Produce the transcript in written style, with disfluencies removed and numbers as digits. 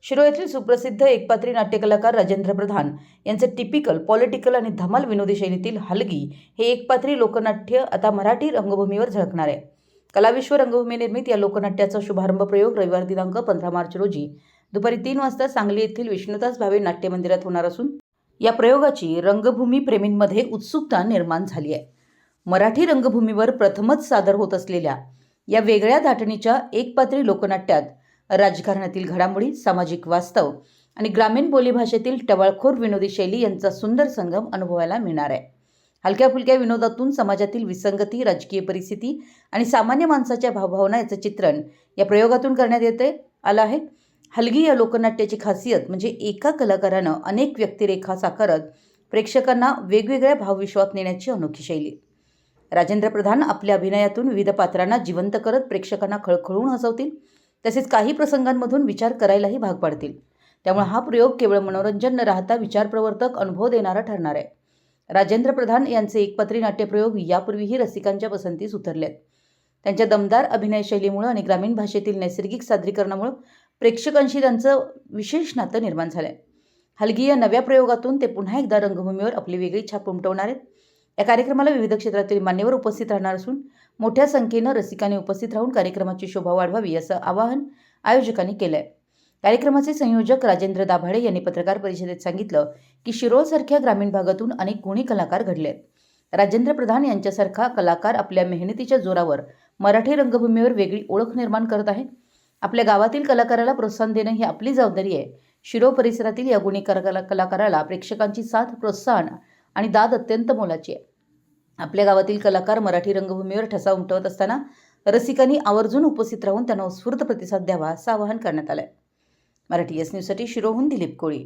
शिरोळ येथील सुप्रसिद्ध एकपात्री नाट्यकलाकार राजेंद्र प्रधान यांचे टिपिकल पॉलिटिकल आणि धमाल विनोदी शैलीतील हलगी हे एकपात्री लोकनाट्य आता मराठी रंगभूमीवर झळकणार आहे। कलाविश्व रंगभूमी निर्मित या लोकनाट्याचा शुभारंभ प्रयोग रविवार दिनांक 15 मार्च रोजी दुपारी 3 वाजता सांगली येथील विष्णुदास भावे नाट्य मंदिरात होणार असून या प्रयोगाची रंगभूमी प्रेमींमध्ये उत्सुकता निर्माण झाली आहे। मराठी रंगभूमीवर प्रथमच सादर होत असलेल्या या वेगळ्या धाटणीच्या एकपात्री लोकनाट्यात राजकारणातील घडामोडी, सामाजिक वास्तव आणि ग्रामीण बोलीभाषेतील टवाळखोर विनोदी शैली यांचा सुंदर संगम अनुभवायला मिळणार आहे। हलक्या फुलक्या विनोदातून समाजातील विसंगती, राजकीय परिस्थिती आणि सामान्य माणसाच्या भावभावना याचं चित्रण या प्रयोगातून करण्यात आलं आहे। हलगी या लोकनाट्याची खासियत म्हणजे एका कलाकारानं अनेक व्यक्तिरेखा साकारत प्रेक्षकांना वेगवेगळ्या भावविश्वात नेण्याची अनोखी शैली। राजेंद्र प्रधान आपल्या अभिनयातून विविध पात्रांना जिवंत करत प्रेक्षकांना खळखळून हसवतील, तसेच काही प्रसंगांमधून विचार करायलाही भाग पाडतील। त्यामुळे हा प्रयोग केवळ मनोरंजन न राहता विचारप्रवर्तक अनुभव देणारा ठरणार आहे। राजेंद्र प्रधान यांचे एकपात्री नाट्यप्रयोग यापूर्वीही रसिकांच्या पसंतीस उतरलेत। त्यांच्या दमदार अभिनय शैलीमुळे आणि ग्रामीण भाषेतील नैसर्गिक सादरीकरणामुळे प्रेक्षकांशी त्यांचं विशेष नातं निर्माण झालंय। हलगी या नव्या प्रयोगातून ते पुन्हा एकदा रंगभूमीवर आपली वेगळी छाप उमटवणार आहेत। या कार्यक्रमाला विविध क्षेत्रातील मान्यवर उपस्थित राहणार असून मोठ्या संख्येनं रसिकांनी उपस्थित राहून कार्यक्रमाची शोभा वाढवावी असं आवाहन आयोजकांनी केलंय। कार्यक्रमाचे संयोजक राजेंद्र दाभाडे यांनी पत्रकार परिषदेत सांगितलं की शिरोळसारख्या ग्रामीण भागातून अनेक गुणी कलाकार घडलेत। राजेंद्र प्रधान यांच्यासारखा कलाकार आपल्या मेहनतीच्या जोरावर मराठी रंगभूमीवर वेगळी ओळख निर्माण करत आहे। आपल्या गावातील कलाकाराला प्रोत्साहन देणं ही आपली जबाबदारी आहे। शिरोळ परिसरातील या गुणी कलाकाराला प्रेक्षकांची साथ, प्रोत्साहन आणि दाद अत्यंत मोलाची आहे। आपल्या गावातील कलाकार मराठी रंगभूमीवर ठसा उमटवत असताना रसिकांनी आवर्जून उपस्थित राहून त्यांना उत्स्फूर्त प्रतिसाद द्यावा असं आवाहन करण्यात आलंय। मराठी एस न्यूजसाठी शिरोळहून दिलीप कोळी।